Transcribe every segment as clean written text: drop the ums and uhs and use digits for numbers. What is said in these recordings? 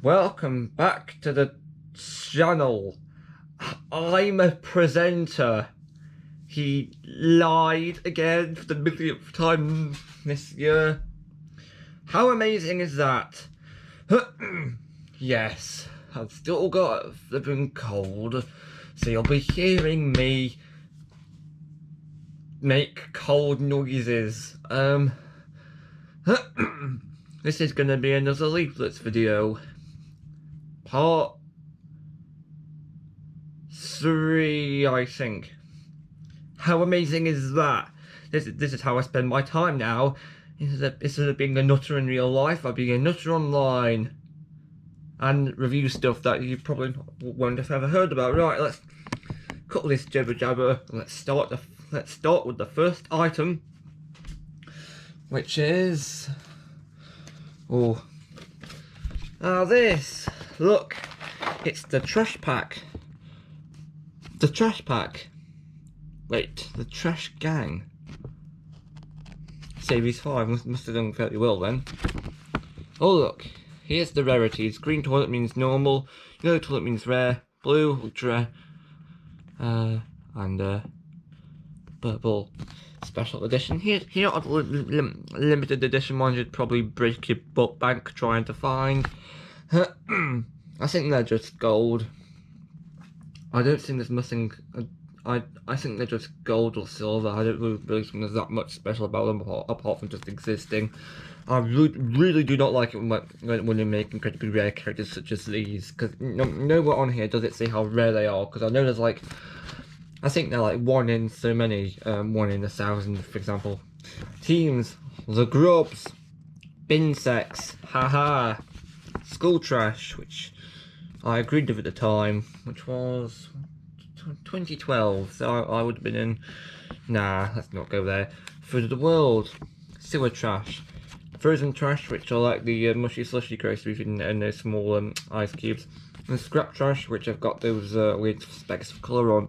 Welcome back to the channel. I'm a presenter. He lied again for the millionth time this year. How amazing is that? Yes, I've still got a flipping cold, so you'll be hearing me make cold noises. This is gonna be another Leaflets video. Part 3, I think. How amazing is that? This is how I spend my time now. Instead of being a nutter in real life, I'll be a nutter online. And review stuff that you probably won't have ever heard about. Right, let's cut this jibber jabber. Let's start with the first item, which is this. Look, it's the trash pack. The trash pack. Wait, the trash gang. Series 5 must have done fairly well then. Oh look, here's the rarities. Green toilet means normal, yellow toilet means rare, blue ultra, and purple special edition. Here are the limited edition ones you'd probably break your butt bank trying to find. I think they're just gold. I don't think there's nothing. I think they're just gold or silver. I don't really think there's that much special about them apart from just existing. I really do not like it when you make incredibly rare characters such as these, because nowhere on here does it say how rare they are. Because I know there's like, I think they're like 1 in so many, 1 in 1,000, for example. Teams, the grubs, bin sex, haha, school trash, which I agreed with at the time, which was 2012, so I would have been in. Nah, let's not go there. Food of the world, sewer trash, frozen trash, which are like the mushy slushy groceries in those small ice cubes, and scrap trash, which have got those weird specks of colour on.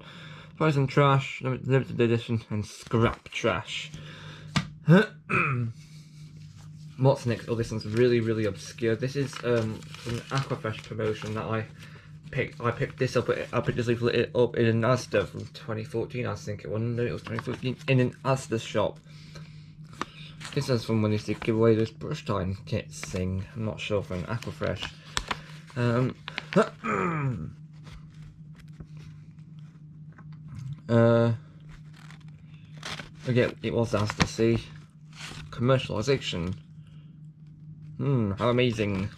Frozen trash, limited edition, and scrap trash. What's next? Oh, this one's really obscure. This is from an Aquafresh promotion that I picked this up. I picked this leaflet up in an Asda from 2014, I think it was. No, it was 2015 in an Asda shop. This is from when they used to give away those brush time kits thing. I'm not sure for an Aquafresh. Again, it was Asda. See, commercialization. How amazing.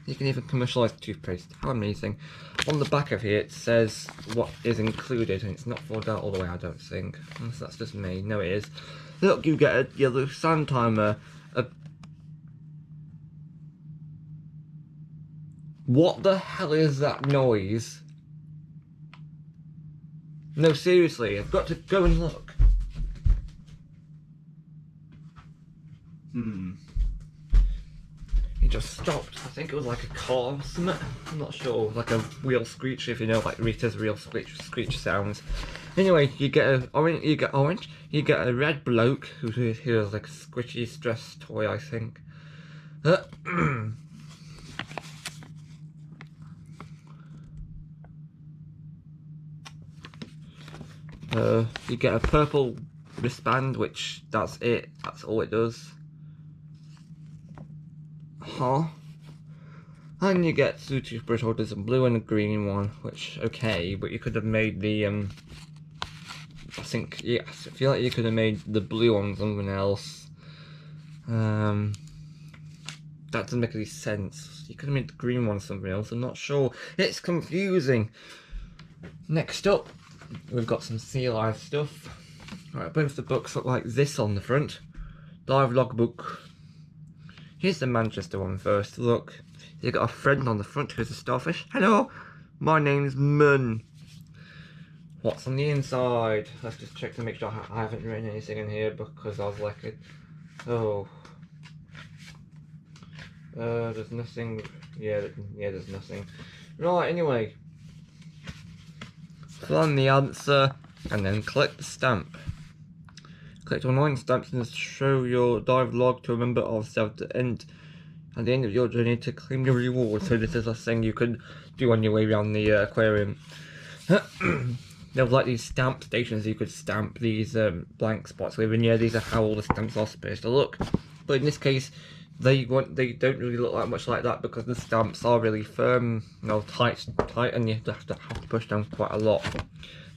You can even commercialise toothpaste. How amazing. On the back of here it says what is included, and it's not filled out all the way, I don't think. Unless that's just me. No, it is. Look, you get a yellow sand timer. What the hell is that noise? No, seriously, I've got to go and look. It just stopped. I think it was like a car or something. I'm not sure. Like a wheel screech, if you know, like Rita's real screech sounds. Anyway, you get a orange. You get a red bloke who has like a squishy stress toy, I think. You get a purple wristband, which that's it. That's all it does. And you get 2 toothbrush holders, a blue and a green one, which, okay, but you could have made the, I think, yeah, I feel like you could have made the blue one something else. That doesn't make any sense. You could have made the green one something else, I'm not sure. It's confusing. Next up, we've got some sea life stuff. Right, both the books look like this on the front. Dive logbook. Here's the Manchester one first. Look, you've got a friend on the front who's a starfish. Hello, my name's Mun. What's on the inside? Let's just check to make sure I haven't written anything in here, because I was like, there's nothing. Yeah, there's nothing. Right, anyway, fill in the answer and then collect the stamp. Collect online stamps and show your dive log to a member of staff to end at the end of your journey to claim your reward. So this is a thing you could do on your way around the aquarium. There was like these stamp stations you could stamp these blank spots with, and yeah, these are how all the stamps are supposed to look. But in this case, they don't really look that much like that because the stamps are really firm, you know, tight, and you have to push down quite a lot.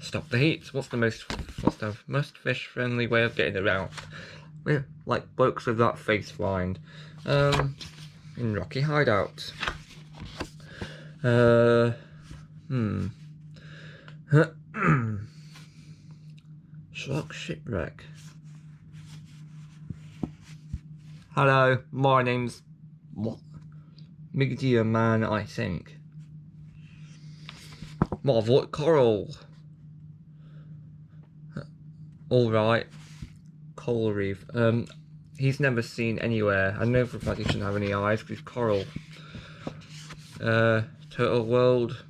Stop the heat. What's the most fish-friendly way of getting around? We're like blokes with that face rind. In Rocky Hideout. Shark shipwreck. Hello, my name's what? Migdia Man, I think. Marvel Coral. Alright. Coral reef. He's never seen anywhere. I know for a fact he shouldn't have any eyes because he's coral. Turtle World.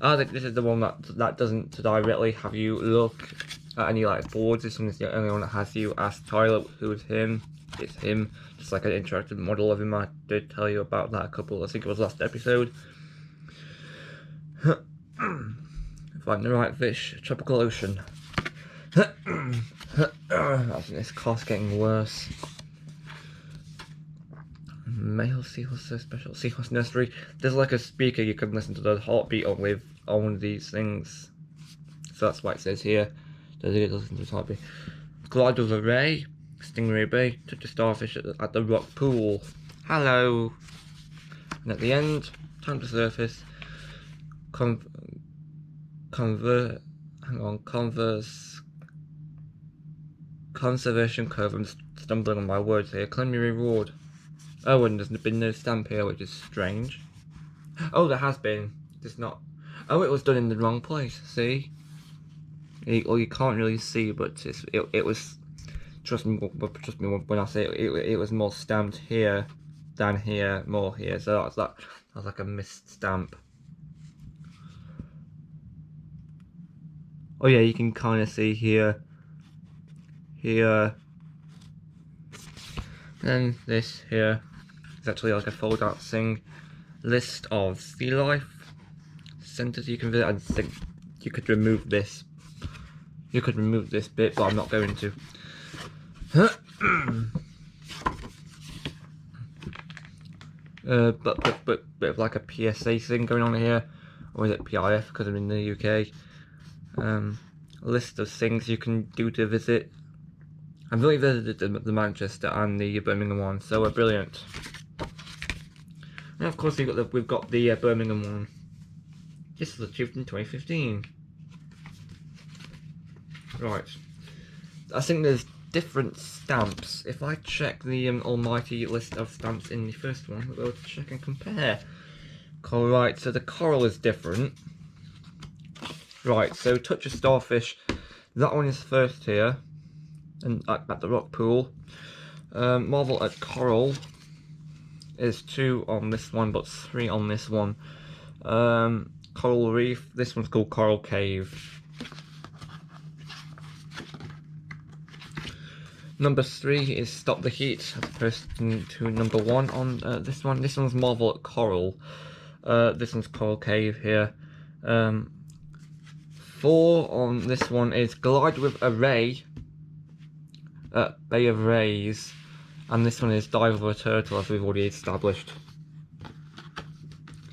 I think this is the one that doesn't directly have you look at any like boards. This one is the only one that has you ask Tyler who is him. It's him. Just like an interactive model of him. I did tell you about that I think it was last episode. Find the right fish. Tropical ocean. I think this car's getting worse. Male seahorse so special. Seahorse nursery. There's like a speaker you can listen to the heartbeat on with on one of these things. So that's why it says here. Does it listen to the heartbeat? Glide with a ray. Stingray Bay. Touch a starfish at the rock pool. Hello. And at the end, time to surface. Conservation curve. I'm stumbling on my words here. Claim your reward. Oh, and there's been no stamp here, which is strange. Oh, there has been. Just not. Oh, it was done in the wrong place. See? Or you can't really see, but it was. Trust me when I say it was more stamped here than here, more here. So that was like a missed stamp. Oh yeah, you can kind of see here. And this here is actually like a fold out thing. List of sea life centers you can visit. I think you could remove this. You could remove this bit, but I'm not going to. But bit of like a PSA thing going on here, or is it PIF because I'm in the UK? List of things you can do to visit. I've really visited the Manchester and the Birmingham one, so we're brilliant. And of course we've got the Birmingham one. This was achieved in 2015. Right. I think there's different stamps. If I check the almighty list of stamps in the first one, we'll be able to check and compare. Alright, so the coral is different. Right, so touch a starfish. That one is first here. And at the rock pool. Marvel at coral is 2 on this one, but 3 on this one. Coral reef, this one's called Coral Cave. Number 3 is Stop the Heat, as opposed to number 1 on this one. This one's Marvel at Coral. This one's Coral Cave here. 4 on this one is Glide with a Ray. Bay of Rays, and this one is Dive with a Turtle, as we've already established.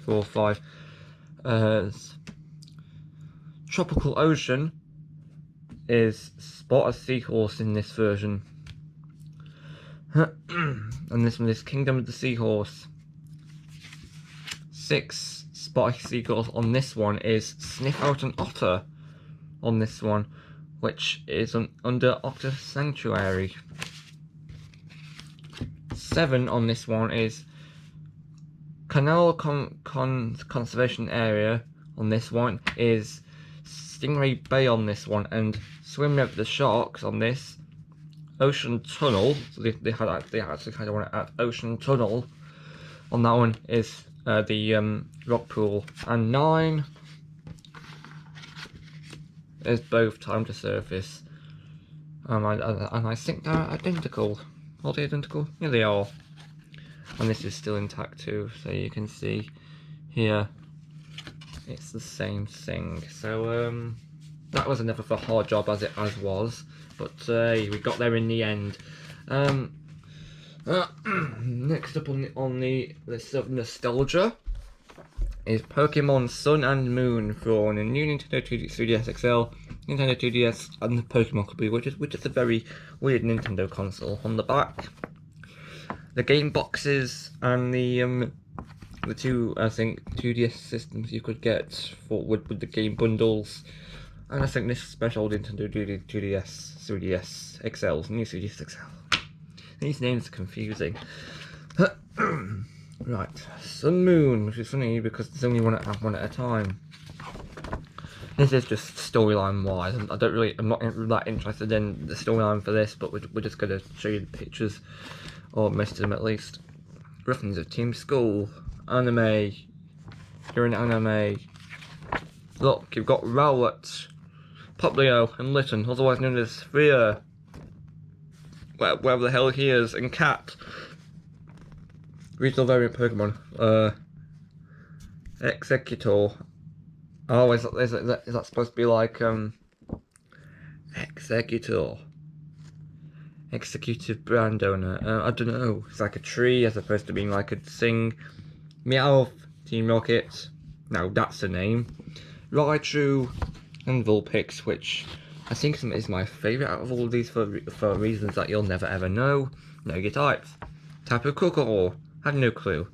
4, 5. Tropical Ocean is Spot a Seahorse in this version. And this one is Kingdom of the Seahorse. 6. Spot a Seahorse on this one is Sniff Out an Otter on this one, which is under Otter Sanctuary. 7 on this one is Canal Conservation Area on this one is Stingray Bay on this one, and Swim with the Sharks on this. Ocean Tunnel, so they actually had one at Ocean Tunnel on that one is the rock pool. And 9 is both time to surface, and I think they're identical. Are they identical? Yeah, they are. and this is still intact too, so you can see here it's the same thing. So that was enough of a hard job as was, but we got there in the end. Next up on the list of nostalgia is Pokemon Sun and Moon for the new Nintendo 3DS XL, Nintendo 2DS, and the Pokemon Copy, which is a very weird Nintendo console. On the back, the game boxes and the two, I think, 2DS systems you could get for with the game bundles, and I think this special Nintendo 2DS, 3DS XL, new 3DS XL. These names are confusing. Right, Sun Moon, which is funny because there's only one at a time. This is just storyline wise. I'm not that interested in the storyline for this, but we're just gonna show you the pictures, or most of them at least. Reference of Team School, anime. You're in anime. Look, you've got Rowlet, Poplio, and Litten, otherwise known as Freya, wherever the hell he is, and Cat. Regional variant Pokemon. Executor. Oh, is that supposed to be like Executor? Executive brand owner. I don't know. It's like a tree as opposed to being like a thing. Meowth, Team Rocket. No, that's the name. Raichu and Vulpix, which I think is my favourite out of all of these for reasons that you'll never ever know. Know your types. Tapu Koko. Had no clue.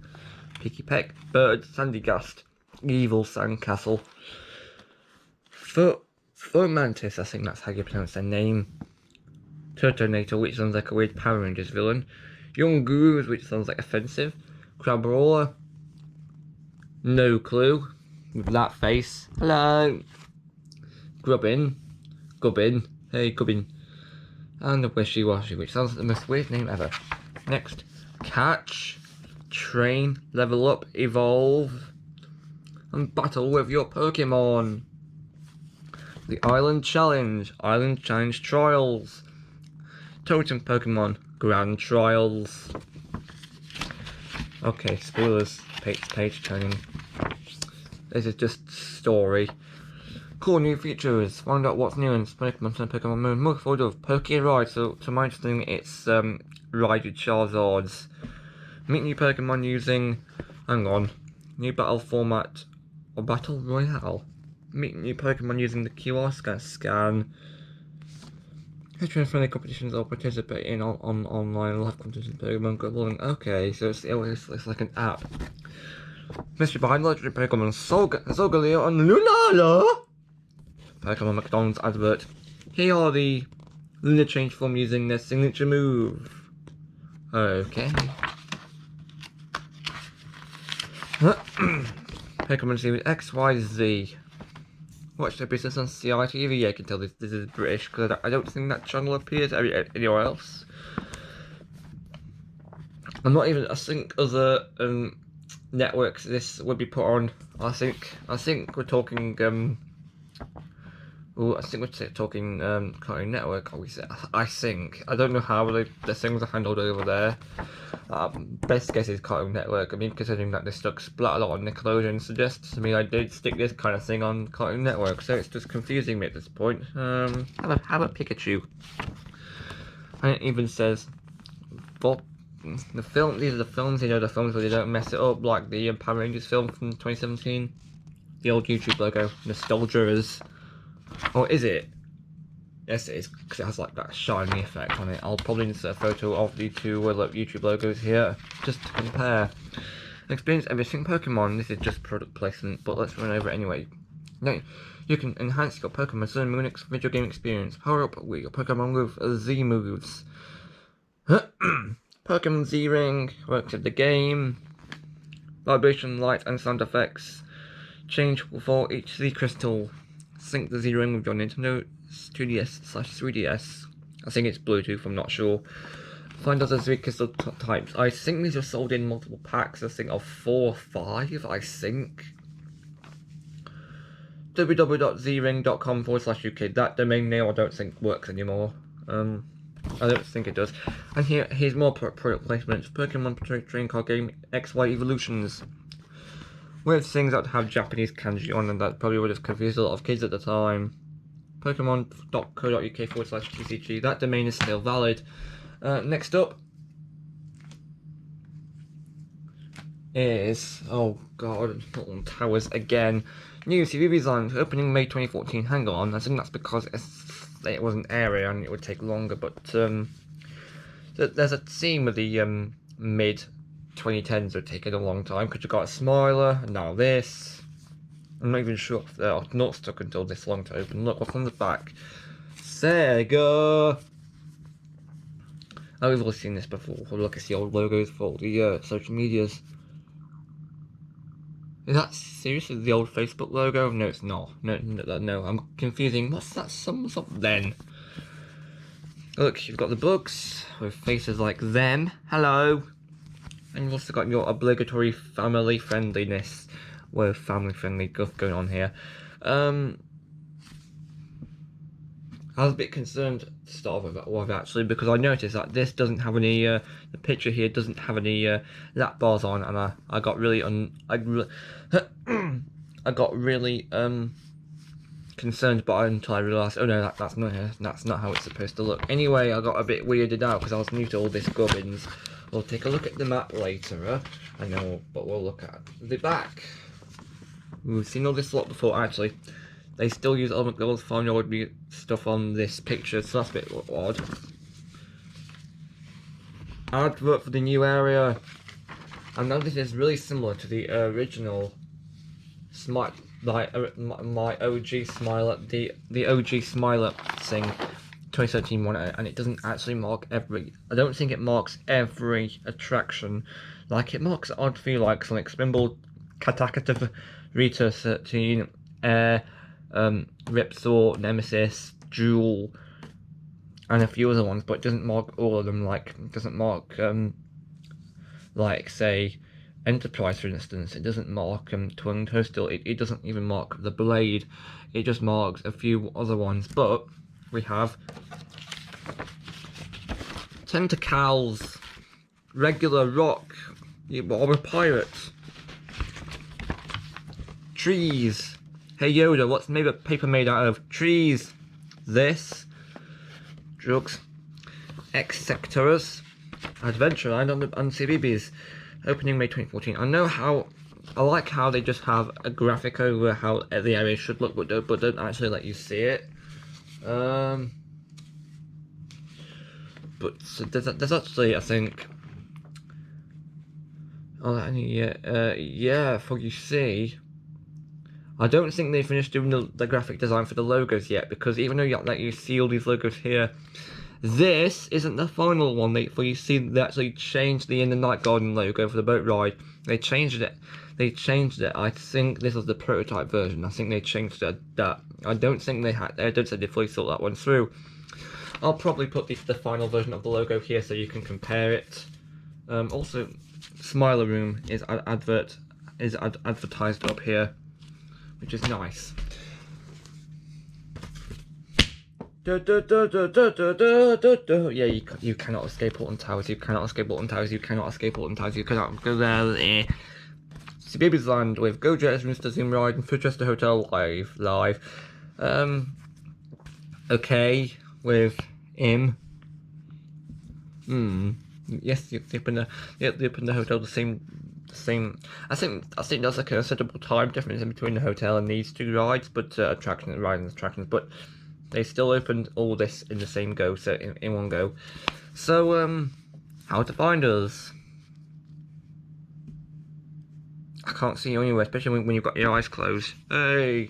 Picky Peck, Bird, Sandygast, Evil Sandcastle. Fomantis, I think that's how you pronounce their name. Turtonator, which sounds like a weird Power Rangers villain. Young Gurus, which sounds like offensive. Crabrawler. No clue. With that face. Hello. Gubbin. Hey, Gubbin. And the Wishy Washy, which sounds like the most weird name ever. Next. Catch. Train, level up, evolve, and battle with your Pokemon. The Island Challenge Trials. Totem Pokemon, Grand Trials. Okay, spoilers, page turning. This is just story. Cool new features, find out what's new in Pokemon Sun and Pokemon Moon. More forward of Poké Ride, so to my understanding it's Ride with Charizards. Meet new Pokemon using, new battle format or battle royale. Meet new Pokemon using the QR scan. Enter friendly competitions or participate in online live competitions. Pokemon Go Bowling. Okay, so it's like an app. Mystery behind legendary Pokemon Solgaleo and Lunala. Pokemon McDonald's advert. Here are the Luna change form using their signature move. Okay. Pokemon Series XYZ. Watch their business on CITV. Yeah, I can tell this is British because I don't think that channel appears anywhere else. I'm not even. I think other networks this would be put on. I think we're talking. I think we're talking Cartoon Network. I think. I don't know how the things are handled over there. Best guess is Cartoon Network. I mean, considering that this stuck splat a lot on Nickelodeon suggests to me I did stick this kind of thing on Cartoon Network, so it's just confusing me at this point. Have a Pikachu. And it even says, well, the film. These are the films. You know, the films where they don't mess it up, like the Power Rangers film from 2017. The old YouTube logo. Nostalgia is. Or is it? Yes, it is, because it has like that shiny effect on it. I'll probably insert a photo of the two YouTube logos here, just to compare. Experience everything Pokemon. This is just product placement, but let's run over it anyway. Now, you can enhance your Pokemon Sun and Moon video game experience. Power up with your Pokemon with Z moves. Pokemon Z Ring works with the game. Vibration, light, and sound effects. Change for each Z crystal. Sync the Z Ring with your Nintendo 2DS/3DS. I think it's Bluetooth, I'm not sure. Find other Z crystal types. I think these are sold in multiple packs, I think of 4 or 5, I think. www.zring.com/UK. That domain name I don't think works anymore. I don't think it does. And here's more product placements. Pokemon trading card game XY Evolutions. With things that have Japanese kanji on them that probably would have confused a lot of kids at the time. Pokemon.co.uk/TCG. That domain is still valid. Next up is, oh god, Northern Towers again. New CB design opening May 2014. Hang on, I think that's because it was an area and it would take longer, but there's a theme with the mid 2010s would take a long time because you got a Smiler and now this. I'm not even sure if they're not stuck until this long to open. Look what's on the back. Sega. Oh, we've all seen this before. Look, it's the old logos for all the social medias. Is that seriously the old Facebook logo? No, it's not. No, I'm confusing. What's that? What's up then? Look, you've got the books with faces like them. Hello. And you've also got your obligatory family friendliness. Well, family friendly stuff going on here. I was a bit concerned to start with actually, because I noticed that this doesn't have any, the picture here doesn't have any lap bars on, and I got really I got really concerned, but until I realised, oh no, that's not how it's supposed to look. Anyway, I got a bit weirded out because I was new to all this gubbins. We'll take a look at the map later, I know, but we'll look at the back. We've seen all this lot before, actually. They still use Element Girls 5-year-old stuff on this picture, so that's a bit odd. Advert for the new area. I know this is really similar to the original my OG Smiler, the OG Smiler thing, 2017 one, and it doesn't actually mark every. I don't think it marks every attraction, like it marks odd feel like Sonic Spinball, Catacata, Rita 13, Air. Ripsaw, Nemesis, Jewel, and a few other ones, but it doesn't mark all of them. Like, it doesn't mark, like, say, Enterprise, for instance. It doesn't mark Twin Toadstool. It doesn't even mark the Blade. It just marks a few other ones. But we have Tentacles, Regular Rock, We're Pirates, Trees. Hey Yoda, what's paper made out of? Trees. This. Drugs. X-Sectors. Adventure Island and CBBS. Opening May 2014. I like how they just have a graphic over how the area should look, but don't actually let you see it. But so there's actually, I think. Yeah, for you see. I don't think they finished doing the graphic design for the logos yet, because even though you see all these logos here, this isn't the final one. You see, they actually changed the In the Night Garden logo for the boat ride. They changed it. I think this was the prototype version. I think they changed that. I don't think they had. I don't think they fully thought that one through. I'll probably put the final version of the logo here so you can compare it. Also, Smiler Room is advertised up here, which is nice. Yeah, you cannot escape Alton Towers. You cannot escape Alton Towers. You cannot escape Alton Towers. You cannot go there. See Baby's Land with Go Jets, Mr. Zoom Ride, and Footrester Hotel live. Okay, with him. Yes, they open the hotel the same. I think there's like a considerable time difference in between the hotel and these two rides, but attractions. But they still opened all this in the same go, so in one go. So how to find us? I can't see you anywhere, especially when you've got your eyes closed. Hey,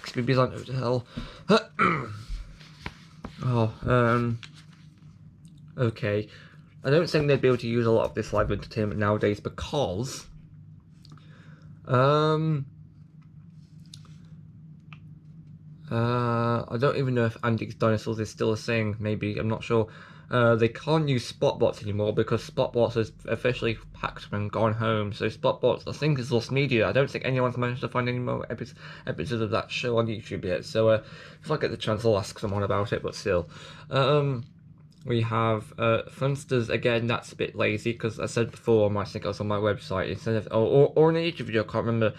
Scooby's on hotel. Okay. I don't think they'd be able to use a lot of this live entertainment nowadays because I don't even know if Antiques Dinosaurs is still a thing. Maybe, I'm not sure. They can't use Spotbots anymore because Spotbots has officially packed and gone home. So Spotbots, I think, is lost media. I don't think anyone's managed to find any more episodes of that show on YouTube yet. So if I get the chance, I'll ask someone about it. But still, we have Funsters again. That's a bit lazy because I said before, I think it was on my website, instead of or in a YouTube video, I can't remember.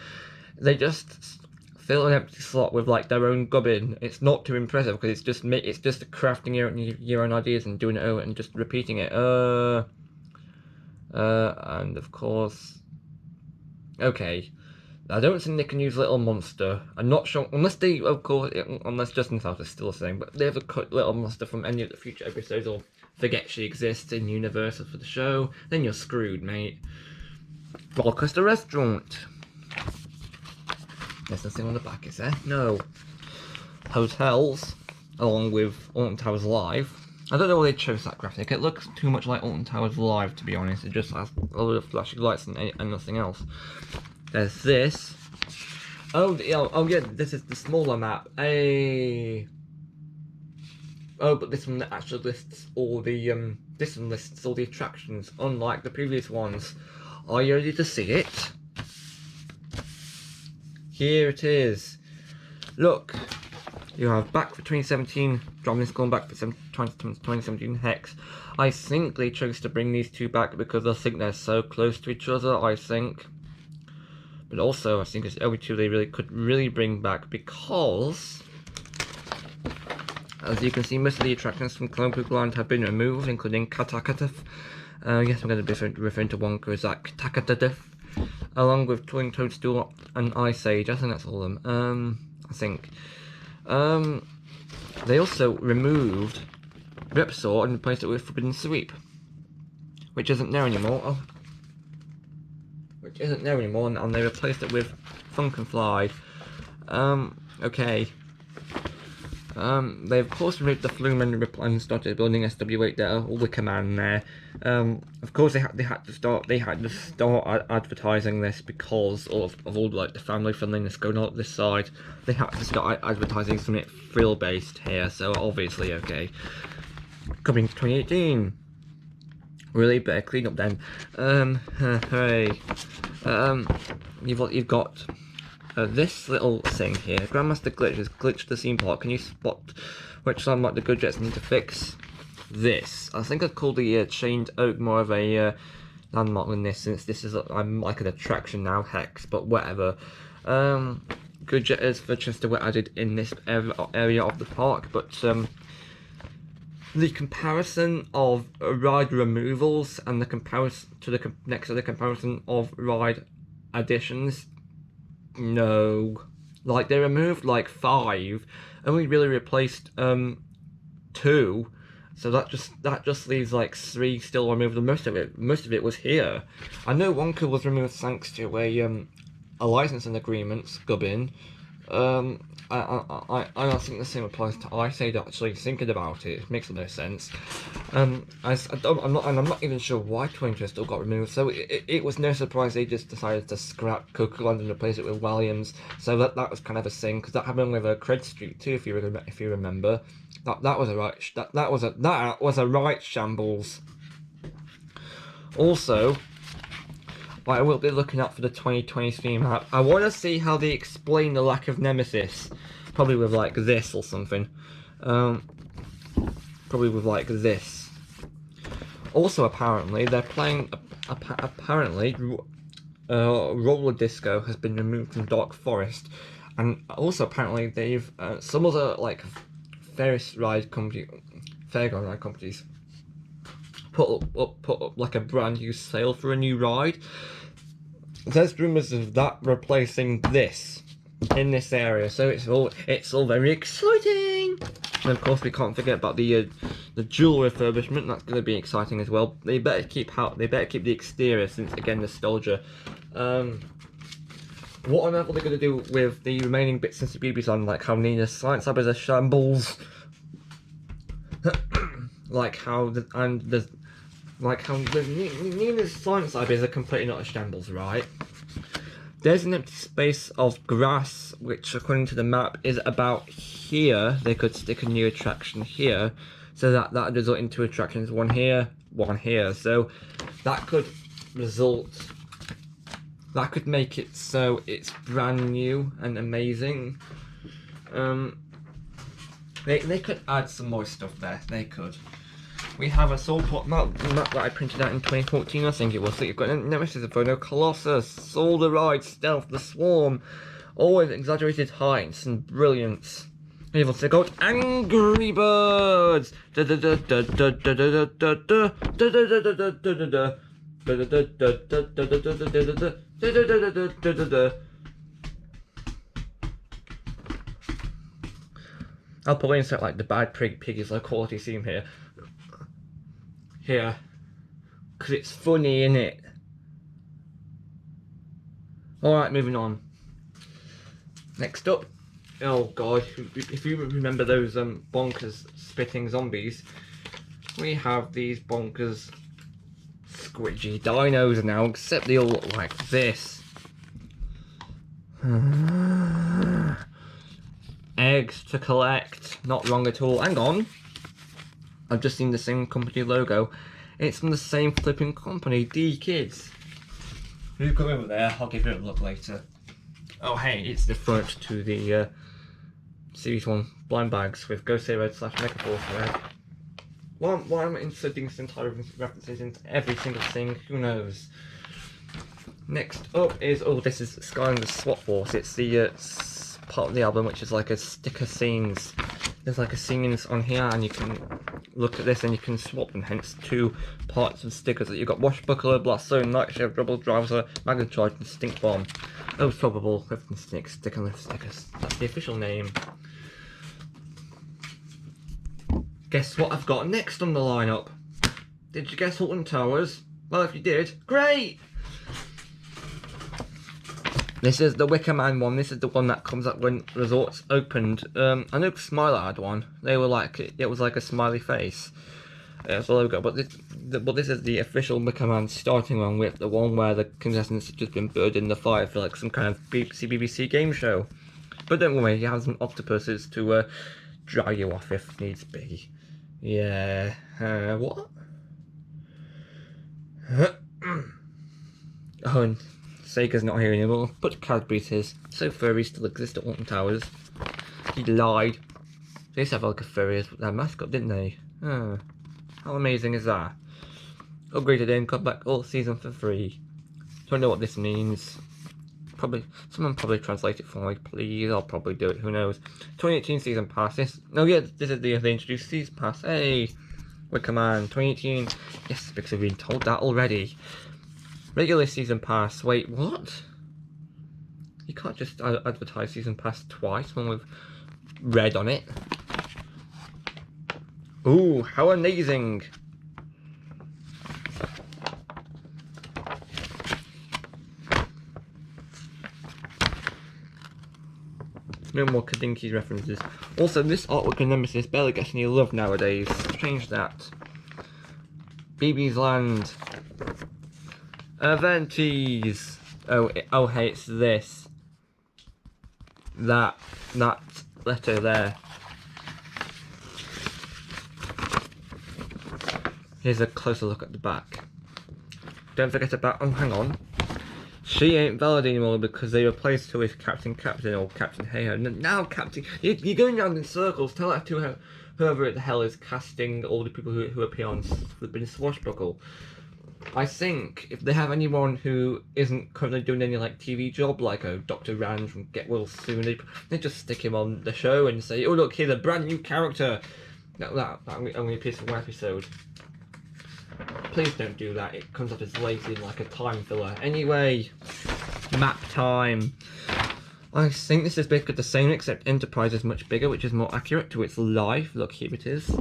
They just fill an empty slot with like their own gubbin. It's not too impressive because it's just crafting your own ideas and doing it over and just repeating it. And of course, okay. I don't think they can use Little Monster. I'm not sure, unless they, of course, unless Justin South is still the same, but they have a cut Little Monster from any of the future episodes or forget she exists in universe for the show, then you're screwed, mate. Rollercoaster Restaurant. There's nothing on the back, is there? No. Hotels, along with Alton Towers Live. I don't know why they chose that graphic. It looks too much like Alton Towers Live, to be honest. It just has a lot of flashing lights and nothing else. There's this. Oh yeah, this is the smaller map. Hey. Oh, but this one actually lists all the this one lists all the attractions, unlike the previous ones. Are you ready to see it? Here it is. Look, you have Back for 2017, Drama's going back for 2017 Hex. I think they chose to bring these two back because I think they're so close to each other, I think. But also, I think it's the only two they could bring back because, as you can see, most of the attractions from Colombo Land have been removed, including Katakataf. Yes, I'm going to be referring to Wonka as that Katakataf, along with Twin Toadstool and Ice Age. I think that's all of them. I think. They also removed Ripsaw and replaced it with Forbidden Sweep, which isn't there anymore. And they replaced it with Funk and Fly. Okay. They of course removed the Flume and started building SW8 there, or Wickerman there. Of course they had to start advertising this because of all like the family friendliness going on this side. They had to start advertising something frill based here, so obviously okay. Coming to 2018. Really better clean up then. Hooray. You've got this little thing here. Grandmaster Glitch has glitched the scene plot. Can you spot which sound like the Goodjets need to fix? This. I think I'd call the Chained Oak more of a landmark than this, since this is I'm like an attraction now, Hex, but whatever. Goodjetters for Chester were added in this area of the park, but the comparison of ride removals and the comparison to the comparison of ride additions, no. Like they removed like 5, and we really replaced 2, so that just leaves like 3 still removed. And most of it was here. I know Wonka was removed thanks to a licensing agreement, Gubbin. I think the same applies to Ice Age. Actually, thinking about it, it makes no sense. I'm not even sure why Twin still got removed. So it was no surprise they just decided to scrap Coco Land and replace it with Williams. So that was kind of a thing, because that happened with Cred Street too, if you remember. That was a right shambles. Also, what I will be looking at for the 2023 map, I want to see how they explain the lack of Nemesis. Probably with like this or something. Probably with like this. Also, apparently, they're playing. Roller Disco has been removed from Dark Forest, and also apparently they've some other like fairground ride companies put up like a brand new sale for a new ride. There's rumours of that replacing this in this area, so it's all very exciting. And of course, we can't forget about the jewel refurbishment. That's going to be exciting as well. They better keep the exterior, since again nostalgia. What on earth are they going to do with the remaining bits and BBs on, like how Nina's Science Lab is a shambles, like how Nina's Science Lab is a completely not a shambles, right? There's an empty space of grass, which according to the map is about here. They could stick a new attraction here. So that would result in 2 attractions, one here, one here. So that could make it so it's brand new and amazing. They could add some more stuff there. They could. We have a Soulport map that I printed out in 2014, I think it was. So you've got Nemesis, Inferno, Colossus, Soldier Ride, Stealth, the Swarm, all with exaggerated heights and brilliance. We've also got Angry Birds. I'll probably insert like the Bad Piggy's low quality theme here. Because it's funny, innit? Alright, moving on. Next up, oh god, if you remember those bonkers spitting zombies, we have these bonkers squidgy dinos now, except they all look like this. Eggs to collect, not wrong at all. Hang on, I've just seen the same company logo. It's from the same flipping company, D-Kids. You come over there, I'll give you a look later. Oh hey, it's the front to the Series 1 blind bags with Ghost Red / Megaforce Red. Why am I inserting this entire references into every single thing? Who knows? Next up is, oh, this is Sky and the SWAT Force. It's the part of the album which is like a sticker scenes. There's like a scenes on here, and you can look at this and you can swap them, hence 2 parts of stickers that you've got: Washbuckler, Blast Zone, Night Shift, Double Driver, Magnet Charge, and Stink Bomb. Those probable lift and stick, stick and lift stickers. That's the official name. Guess what I've got next on the lineup? Did you guess Alton Towers? Well, if you did, great! This is the Wicker Man one. This is the one that comes up when resorts opened. I know Smiler had one. They were like, it was like a smiley face as a logo. But this is the official Wicker Man starting one, with the one where the contestants have just been burned in the fire for like some kind of BBC game show. But don't worry, you have some octopuses to dry you off if needs be. Yeah. What? Oh, and Sega's not here anymore, but Cadbury's is. So furries still exist at Alton Towers. He lied. They used to have like a furry as their mascot, didn't they? Oh, how amazing is that? Upgraded in, got back all season for free. Don't know what this means. Someone probably translate it for me, please. I'll probably do it, who knows. 2018 season pass. This is they introduced season pass. Hey, Wicker Man 2018. Yes, because I've been told that already. Regular season pass. Wait, what? You can't just advertise season pass twice, one with red on it. Ooh, how amazing! No more Kadinky references. Also, this artwork in Nemesis barely gets any love nowadays. Change that. BB's Land. Aventies. Oh, hey, it's this. That letter there. Here's a closer look at the back. Don't forget about. Oh, hang on. She ain't valid anymore because they replaced her with Captain or Captain Hey-Ho. Now Captain, you're going round in circles. Tell that to whoever the hell is casting all the people who appear on Flippin' Swashbuckle. I think if they have anyone who isn't currently doing any like TV job, like Dr. Rand from Get Well Soon, they just stick him on the show and say, oh look, here's a brand new character. That only appears for one episode. Please don't do that, it comes off as lazy like a time filler. Anyway, map time. I think this is basically the same, except Enterprise is much bigger, which is more accurate to its life. Look, here it is.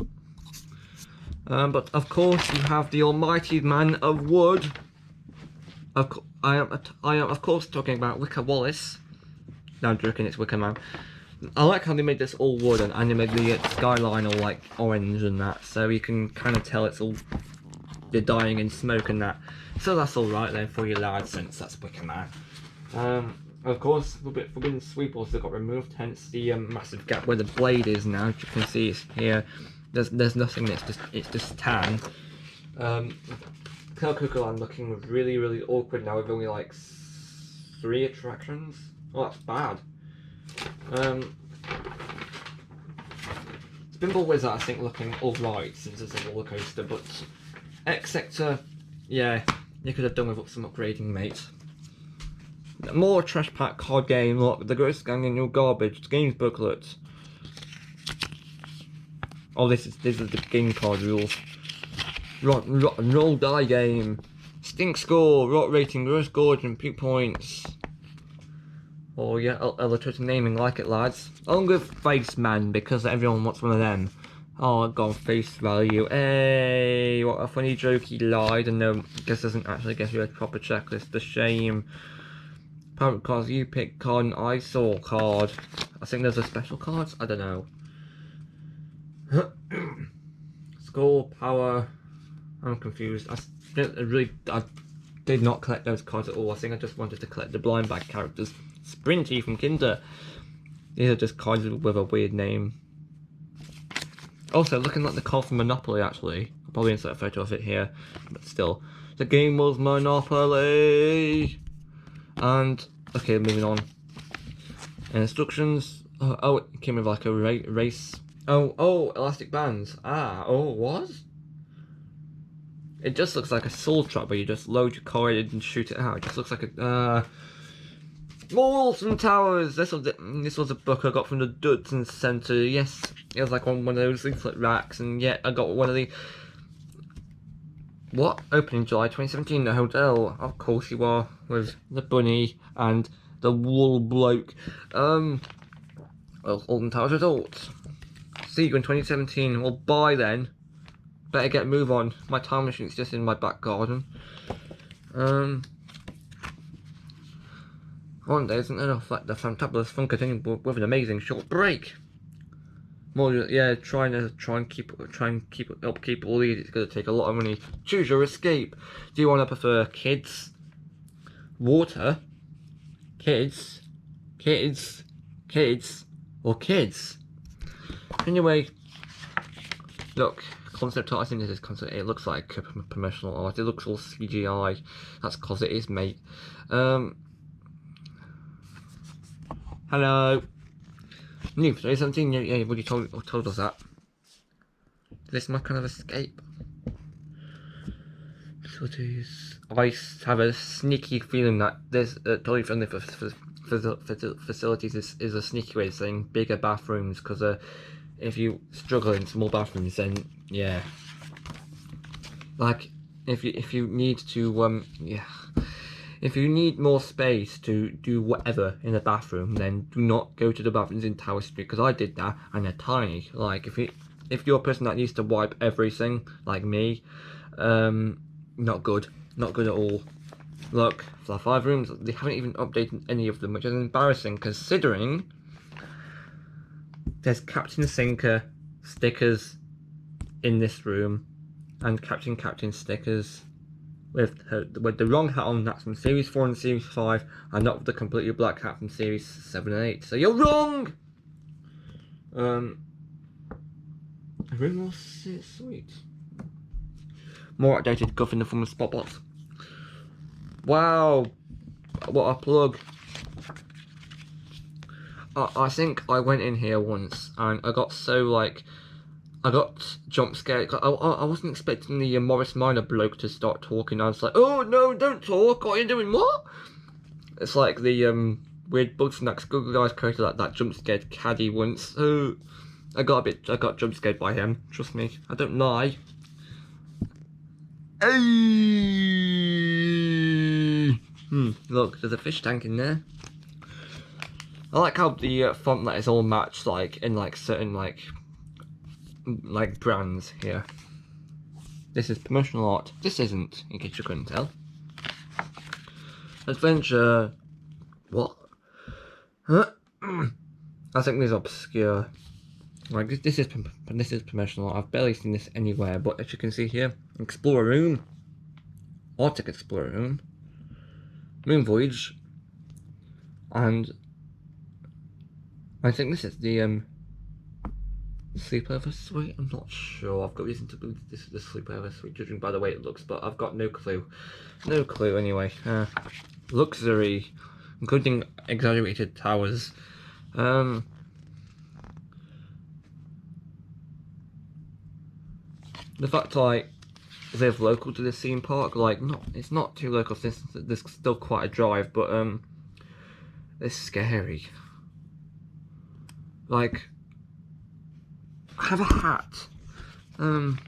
But of course you have the almighty man of wood. I am of course talking about Wicker Wallace. No, I'm joking, it's Wicker Man. I like how they made this all wood and they made the skyline all like orange and that, so you can kind of tell it's all they're dying in smoke and that. So that's alright then for you lads, since that's Wicker Man. Of course, Forbidden Sweep also got removed, hence the massive gap where the blade is now. As you can see, it's here. There's nothing. It's just tan. Cuckoo Land looking really awkward now with only like 3 attractions. Oh, that's bad. Spinball Wizard I think looking alright since it's a roller coaster, but X Sector, yeah, you could have done with some upgrading, mate. More trash pack card game. Look, the Gross Gang in your garbage. Games booklet. Oh, these are the game card rules. Rot and roll die game. Stink score, rot rating, gross gorge and peak points. Oh yeah, alliterative naming, like it lads. I'll go with Face Man because everyone wants one of them. Oh, I've gone face value. Hey, what a funny joke, he lied and no, guess doesn't actually get you a proper checklist. The shame. Private cards, you pick card and I saw card. I think there's a special cards, I don't know. Score, power. I'm confused. I did not collect those cards at all. I think I just wanted to collect the blind bag characters. Sprinty from Kinder. These are just cards with a weird name. Also, looking like the card from Monopoly actually. I'll probably insert a photo of it here, but still. The game was Monopoly! And, okay, moving on. Instructions. Oh, it came with like a race. Oh, elastic bands. What? It just looks like a soul trap where you just load your card and shoot it out. It just looks like a walls and towers. This was a book I got from the Dudson Centre. Yes, it was like on one of those leaflet racks, and yet I got one of the opening July 2017. The hotel, of course you are, with the bunny and the wool bloke. Well, Alton Towers results. See you in 2017. Well, bye then. Better get move on. My time machine's just in my back garden. One day isn't enough. Like the fantabulous fun continuing with an amazing short break. More, yeah, try and keep upkeep all these. It's gonna take a lot of money. Choose your escape. Do you want to prefer kids, water, kids, or kids? Anyway, look. Concept art, I think this is concept. It looks like promotional art. It looks all CGI. That's cause it is, mate. Hello. New for 2017. Yeah, you've already told us that. This is my kind of escape. Facilities. I have a sneaky feeling that this totally friendly for facilities is a sneaky way of saying bigger bathrooms, because if you struggle in small bathrooms, then yeah, like if you need to if you need more space to do whatever in the bathroom, then do not go to the bathrooms in Tower Street, because I did that and they're tiny. Like if you're a person that needs to wipe everything like me, not good at all. Look, for the 5 rooms, they haven't even updated any of them, which is embarrassing considering there's Captain Sinker stickers in this room, and Captain stickers with the wrong hat on. That's from Series 4 and Series 5, and not the completely black hat from Series 7 and 8. So you're wrong! Room was sweet. More outdated guff in the form of Spotbox. Wow! What a plug. I think I went in here once and I got so like, I got jump scared. I wasn't expecting the Morris Minor bloke to start talking. I was like, oh no, don't talk, what are you doing, what? It's like the weird Bugsnax Google Eyes character that jump scared Caddy once. Oh, I got jump scared by him, trust me, I don't lie. Hey! Look, there's a fish tank in there. I like how the font letters all match, like in like certain like brands here. This is promotional art. This isn't, in case you couldn't tell. Adventure. What? Huh? I think this is obscure. Like this is promotional art. I've barely seen this anywhere, but as you can see here, Explore Room, Arctic Explorer Room, Moon Voyage, and I think this is the Sleepover suite? I'm not sure. I've got reason to believe this is the sleepover suite, judging by the way it looks, but I've got no clue. No clue anyway. Luxury, including exaggerated towers. The fact I live local to this theme park, like, it's not too local since there's still quite a drive, but it's scary. Like, have a hat. And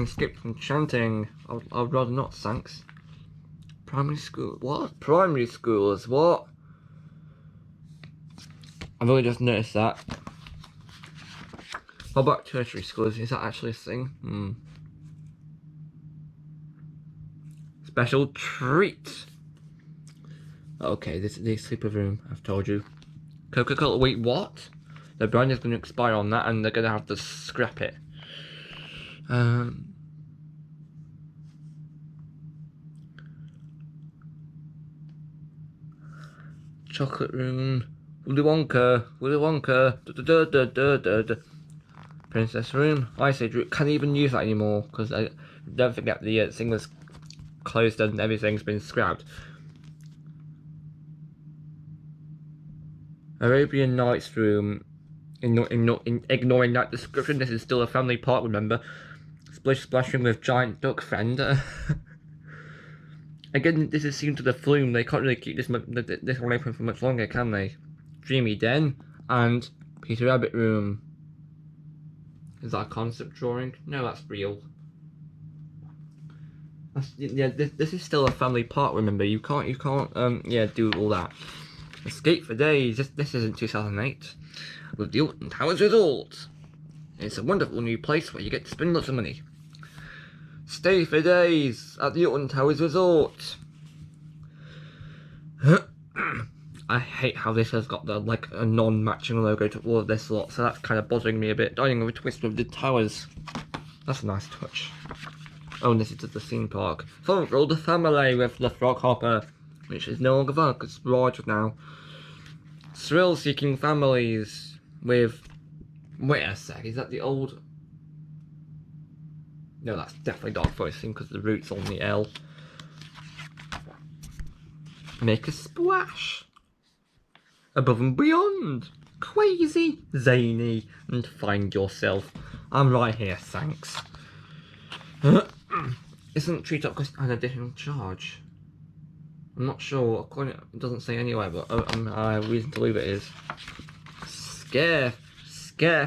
skip from chanting. I'd rather not, thanks. Primary school. What? Primary schools? What? I've only just noticed that. What about tertiary schools? Is that actually a thing? Special treat. Okay, this is the sleeper room. I've told you. Coca-Cola. Wait, what? The brand is going to expire on that, and they're going to have to scrap it. Chocolate room. Willy Wonka. Willy Wonka. Princess room. Ice Age room. Can't even use that anymore because I don't forget the thing was closed and everything's been scrapped. Arabian Nights room. Ignoring that description, this is still a family park, remember? Splash room with giant duck friend. Again, this is seen to the flume. They can't really keep this one open for much longer, can they? Dreamy Den and Peter Rabbit room. Is that a concept drawing? No, that's real. Yeah, this is still a family park, remember? You can't do all that. Escape for Days. This isn't 2008. With the Alton Towers Resort. It's a wonderful new place where you get to spend lots of money. Stay for days at the Alton Towers Resort. I hate how this has got a non-matching logo to all of this lot, so that's kind of bothering me a bit. Dining with a twist with the towers. That's a nice touch. Oh, and this is the theme park. Fun for all the family with the Frog Hopper, which is no longer fun because it's large now. Thrill-seeking families with... Wait a sec, is that the old... No, that's definitely Dark Forest theme because the root's on the L. Make a splash. Above and beyond. Crazy, zany, and find yourself. I'm right here, thanks. Isn't Treetop Quest an additional charge? I'm not sure. It doesn't say anywhere, but I have reason to believe it is. Scare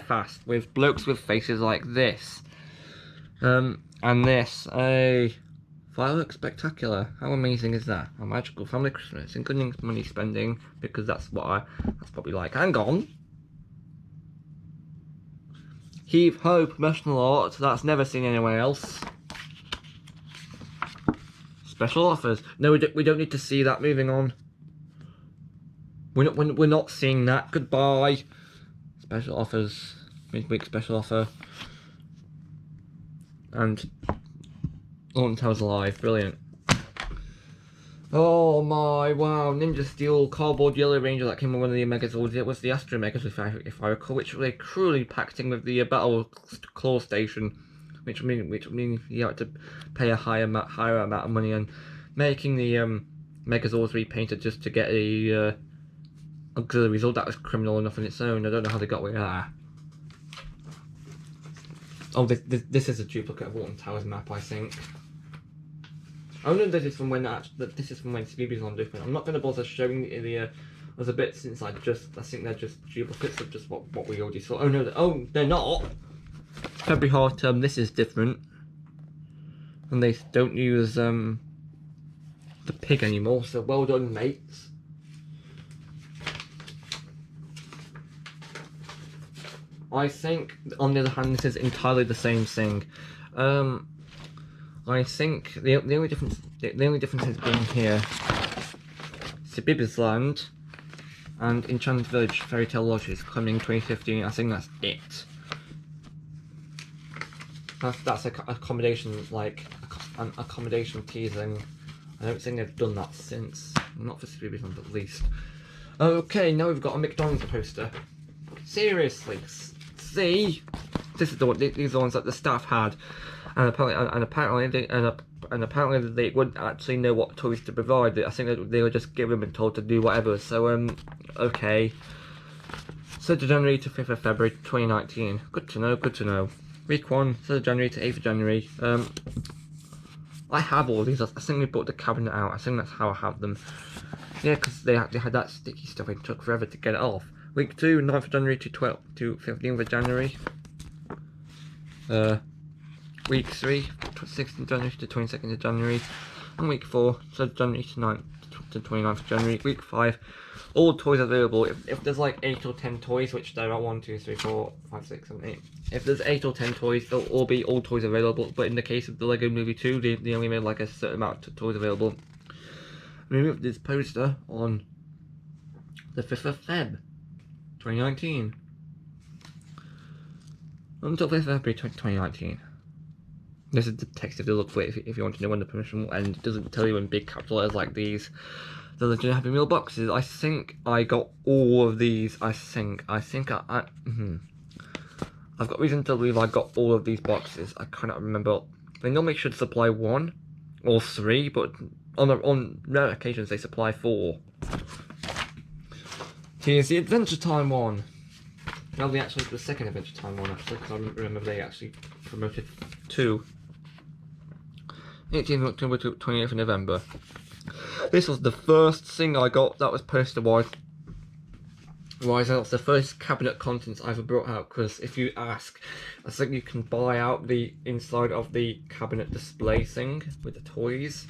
fast with blokes with faces like this. And this, a fireworks spectacular. How amazing is that? A magical family Christmas, including money spending, because that's probably like. Hang on. Heave ho, promotional art. That's never seen anywhere else. Special offers. No, we don't need to see that. Moving on. We're not seeing that. Goodbye. Special offers. Midweek special offer. And Alton Towers Alive. Brilliant. Oh my, wow. Ninja Steel Cardboard Yellow Ranger that came on one of the Megazords. It was the Astro Megas, if I recall, which they cruelly packed in with the Battle Claw Station. Which means you had to pay a higher amount of money, and making the Megazords repainted just to get a auxiliary result, that was criminal enough on its own. I don't know how they got away with that. Oh, this is a duplicate of Alton Towers map, I think. Oh no, this is from when CBeebies on different. I'm not going to bother showing the there's a bit since I think they're just duplicates of just what we already saw. Oh no, they're not. February half term, this is different. And they don't use the pig anymore, so well done, mates. I think, on the other hand, this is entirely the same thing. I think the only difference has been here. CBeebies Land and Enchanted Village Fairy Tale Lodges coming 2015. I think that's it. That's accommodations, like an accommodation teasing. I don't think they've done that since. Not for CBeebies Land, at least. Okay, now we've got a McDonald's poster. Seriously, see? This is the one. These are the ones that the staff had, and apparently they wouldn't actually know what toys to provide. I think that they were just given and told to do whatever. So okay. 3rd of January to 5th of February 2019. Good to know. Good to know. Week 1, 3rd of January to 8th of January. I have all these. I think we brought the cabinet out. I think that's how I have them. Yeah, because they had that sticky stuff. It took forever to get it off. Week 2, 9th of January to 15th of January. Week 3, 16th of January to 22nd of January. And week 4, 3rd of January to 9th to 29th of January. Week 5, all toys available. If there's like 8 or 10 toys, which there are 1, 2, 3, 4, 5, 6, 7, 8. If there's 8 or 10 toys, they'll all be all toys available. But in the case of the Lego Movie 2, they only made like a certain amount of toys available. We moved this poster on the 5th of Feb 2019. Until 5th of February 2019. This is the text if you look for it, if you want to know when the permission will end. It doesn't tell you in big capital letters like these. The Legend of Happy Meal boxes. I think I got all of these. I've got reason to believe I got all of these boxes. I cannot remember. They normally should supply 1 or 3, but on rare occasions they supply 4. Here's the Adventure Time one. Now the 2nd Adventure Time one actually, because I remember they actually promoted 2. 18th of October to 28th of November. This was the first thing I got that was poster-wise. That's the first cabinet contents I ever brought out, because if you ask, I think you can buy out the inside of the cabinet display thing with the toys.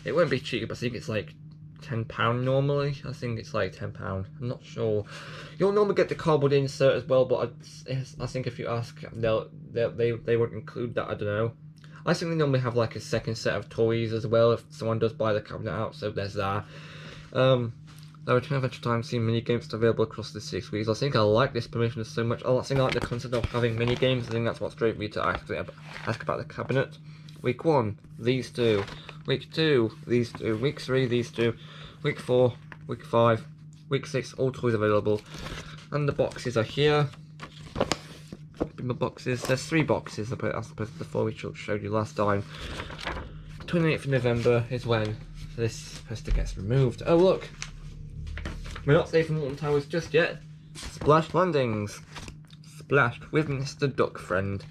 It won't be cheap, I think it's like £10 normally. I think it's like £10. I'm not sure. You'll normally get the cardboard insert as well, but I think if you ask, they won't include that. I don't know. I think they normally have like a second set of toys as well if someone does buy the cabinet out, so there's that. There are 2 Adventure Time scene mini games available across the 6 weeks. I think I like this promotion so much. I think I like the concept of having mini games. I think that's what's drove me to ask about the cabinet. Week 1, these 2. Week 2, these 2. Week 3, these 2. Week 4, week 5, week 6, all toys available. And the boxes are here. The boxes, there's 3 boxes as opposed to the 4 we showed you last time. 28th of November is when this poster gets removed. Oh look! We're not safe from Molten Towers just yet. Splash Landings. Splashed with Mr. Duck Friend.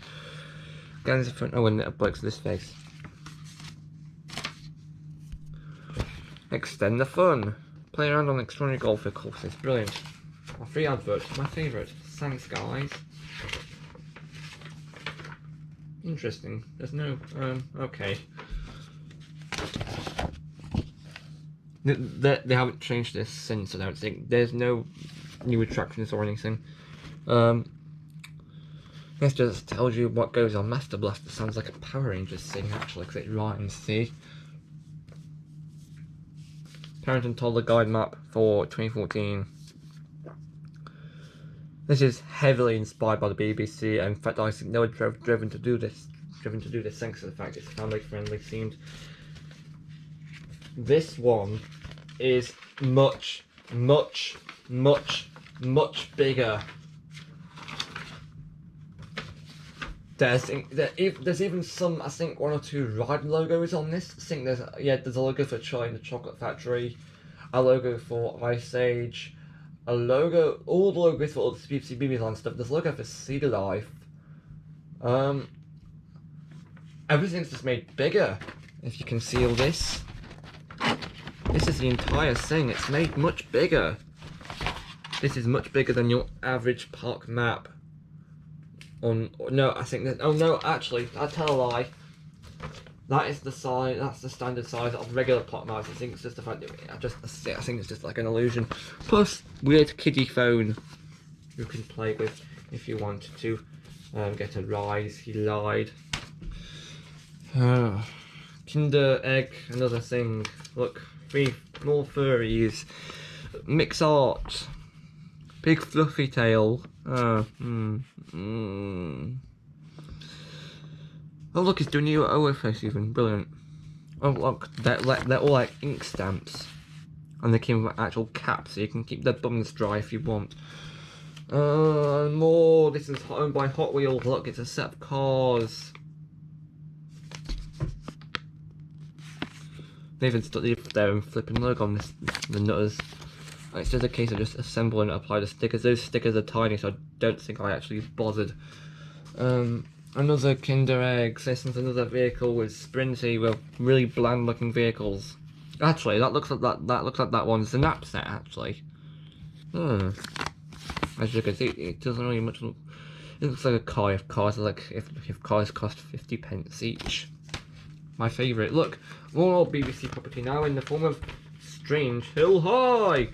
Guys, in front. Oh, and it breaks this face. Extend the fun. Play around on extraordinary golf courses. Brilliant. A free advert. My favourite. Thanks, guys. Interesting. There's no. Okay. They haven't changed this since, I don't think. There's no new attractions or anything. This just tells you what goes on Master Blaster. Sounds like a Power Rangers thing, actually, because it rhymes, see? Parent and Toddler Guide Map for 2014. This is heavily inspired by the BBC, and in fact I think they were driven to do this thanks to the fact it's family friendly themed. This one is much bigger. There's even some, I think, 1 or 2 ride logos on this. I think there's a logo for Charlie and the Chocolate Factory, a logo for Ice Age, a logo, all the logos for all the BBC Land stuff. There's a logo for Cedar Life. Everything's just made bigger. If you can see all this. This is the entire thing. It's made much bigger. This is much bigger than your average park map. No, I think that. Oh no, actually, I tell a lie. That is the size. That's the standard size of regular park maps. I think it's just the fact that I think it's just like an illusion. Plus, weird kiddie phone you can play with if you want to get a rise. He lied. Kinder Egg, another thing. Look, 3 more furries. Mix Art. Big Fluffy Tail. Oh look, he's doing new OFS even. Brilliant. Oh look, they're all like ink stamps. And they came with actual caps, so you can keep their bums dry if you want. More. This is owned by Hot Wheels. Look, it's a set of cars. They even stuck their flipping logo on this, the nutters. It's just a case of just assembling and apply the stickers. Those stickers are tiny, so I don't think I actually bothered. Another Kinder Eggs. This is another vehicle with Sprinty, with really bland looking vehicles. Actually, that looks like that one's the nap set, actually. As you can see, it doesn't really much look. It looks like a car if cars are like if cars cost 50 pence each. My favourite. Look, more old BBC property now in the form of Strange Hill High.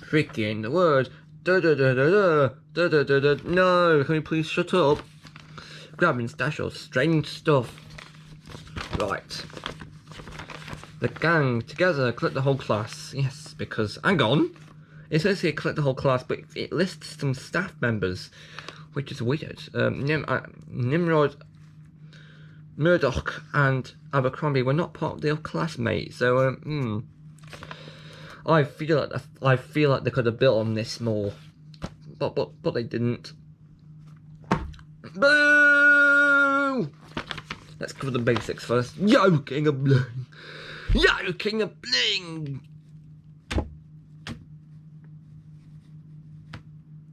Tricky ain't the word. Da da da da da da da da da. No, can you please shut up? Grabbing stash of strange stuff. Right. The gang together collect the whole class. Yes, because hang on. It says here collect the whole class, but it lists some staff members, which is weird. Nimrod, Murdoch, and Abercrombie were not part of their classmates, so I feel like they could have built on this more, but they didn't. Boo! Let's cover the basics first. Yo, King of Bling! Yo, King of Bling!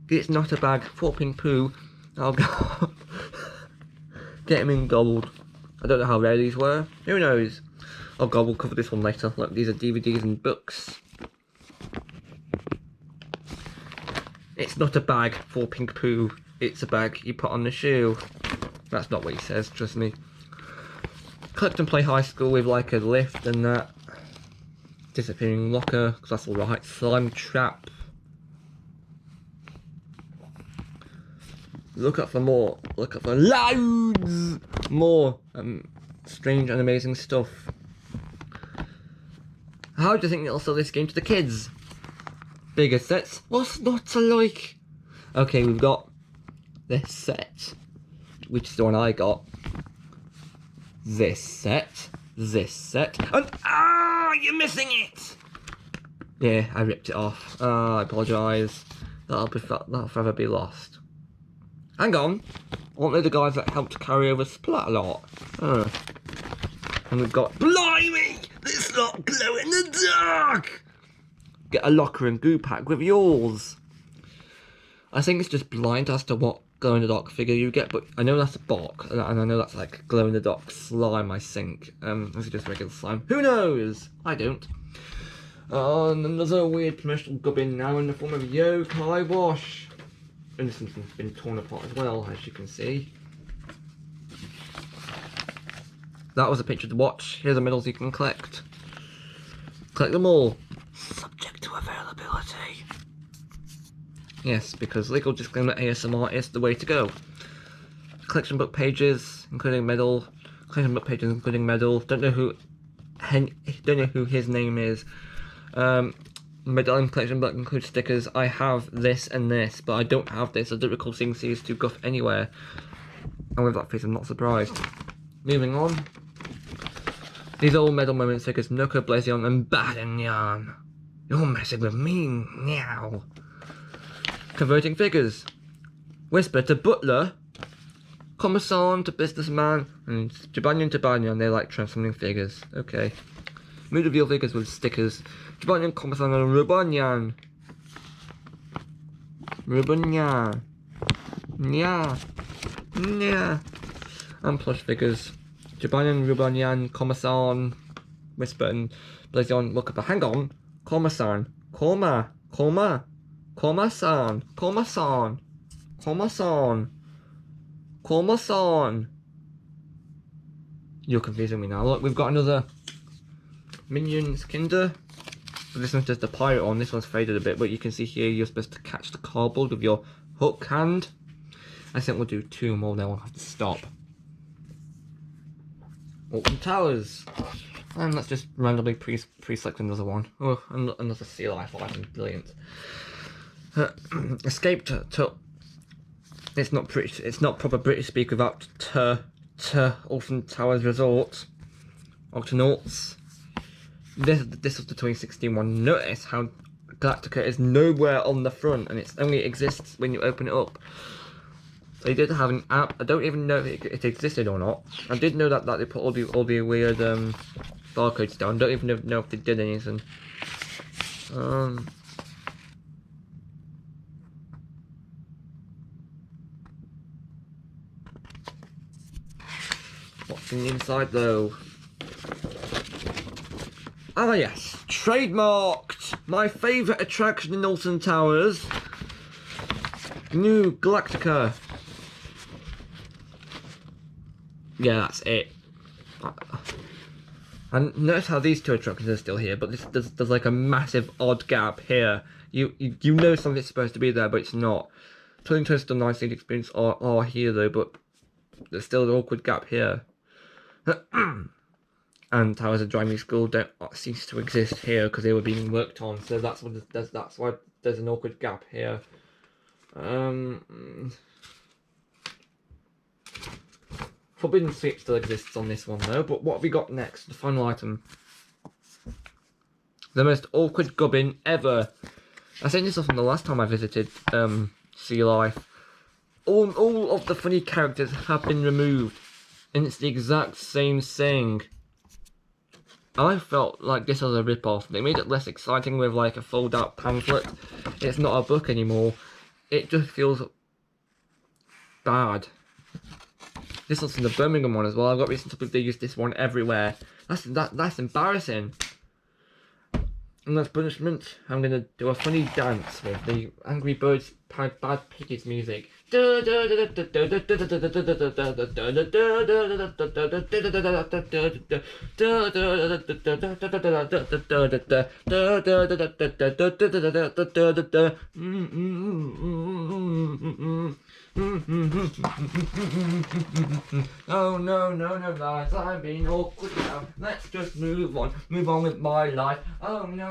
It's not a bag. 4 pink poo. I'll go. Get him in gold. I don't know how rare these were. Who knows? Oh god, we'll cover this one later. Look, these are DVDs and books. It's not a bag. 4 pink poo. It's a bag you put on the shoe. That's not what he says, trust me. Collect and play high school with like a lift and that. Disappearing locker, because that's alright. Slime trap. Look up for more. Look up for loads more strange and amazing stuff. How do you think it'll sell this game to the kids? Bigger sets? What's not to like? Okay, we've got this set, which is the one I got. This set, and you're missing it. Yeah, I ripped it off. I apologise. That'll forever be lost. Hang on, aren't they the guys that helped carry over Splat a lot? And we've got, blimey, this lot glow in the dark! Get a locker and goo pack with yours. I think it's just blind as to what glow in the dark figure you get, but I know that's a box, and I know that's like glow in the dark slime, I think. Is it just regular slime? Who knows? I don't. And another weird promotional gubbin now in the form of Yokai Wash. And this one's been torn apart as well, as you can see. That was a picture of the watch. Here's the medals you can collect. Collect them all. Subject to availability. Yes, because legal disclaimer, ASMR is the way to go. Collection book pages, including medal. Collection book pages, including medal. Don't know who his name is. Medallion collection book includes stickers. I have this and this, but I don't have this. I don't recall seeing CS2 Guff anywhere. And with that face, I'm not surprised. Moving on. These old medal moment stickers, Nuka, Blazion, and Badanyan. You're messing with me now. Converting figures. Whisper to Butler. Commissar to Businessman. And Jabanian to Banyan. They like transforming figures. Okay. Mood reveal figures with stickers. Jabanian, Commissar, and Rubanyan. Rubanyan. Yeah. Yeah. And plush figures. Jabanian, Rubanyan, Commissar, Whisper, and Blazion. Look up. Hang on. Commissar. Commissar. You're confusing me now. Look, we've got another Minions Kinder. This one's just a pirate on. This one's faded a bit, but you can see here you're supposed to catch the cardboard with your hook hand. I think we'll do 2 more, then we'll have to stop. Alton Towers. And let's just randomly pre-select another one. Oh, another seal I thought was brilliant. Escape to it's not British. It's not proper British speak without Alton Towers Resort. Octonauts. This was the 2016 one. Notice how Galactica is nowhere on the front, and it only exists when you open it up. They did have an app. I don't even know if it existed or not. I did know that they put all the weird barcodes down. Don't even know if they did anything. What's in the inside though? Ah yes, trademarked! My favourite attraction in Alton Towers. New Galactica. Yeah, that's it. And notice how these two attractions are still here, but there's like a massive odd gap here. You know something's supposed to be there, but it's not. Twirling Twist and Nice Thing Experience are here though, but there's still an awkward gap here. And Towers of Driving School don't cease to exist here because they were being worked on, so that's why there's an awkward gap here. Forbidden Sweep still exists on this one though, but what have we got next? The final item. The most awkward gubbin ever. I said this from the last time I visited Sea Life. All of the funny characters have been removed, and it's the exact same thing. I felt like this was a rip-off. They made it less exciting with like a fold-out pamphlet. It's not a book anymore. It just feels bad. This one's in the Birmingham one as well. I've got reason to believe they use this one everywhere. That's embarrassing. And as punishment, I'm gonna do a funny dance with the Angry Birds Bad Piggies music. Oh no, guys, I'm being awkward now. Let's just move on with my life. Oh no.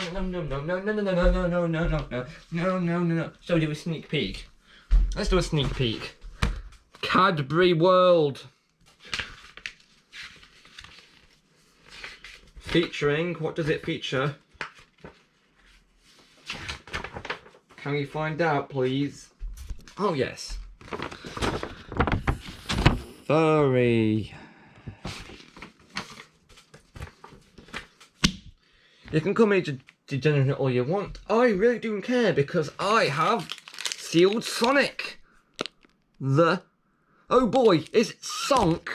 So do a sneak peek. Let's do a sneak peek. Cadbury World. Featuring, what does it feature? Can we find out, please? Oh yes. Furry. You can call me degenerate all you want. I really don't care because I have sealed Sonic. Oh boy, is it Sonk?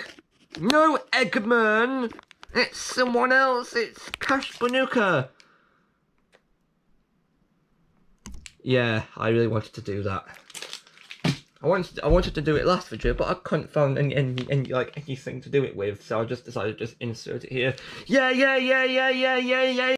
No, Eggman. It's someone else. It's Cash Banuka. Yeah, I really wanted to do that. I wanted to do it last video, but I couldn't find anything to do it with, so I just decided to just insert it here. Yeah.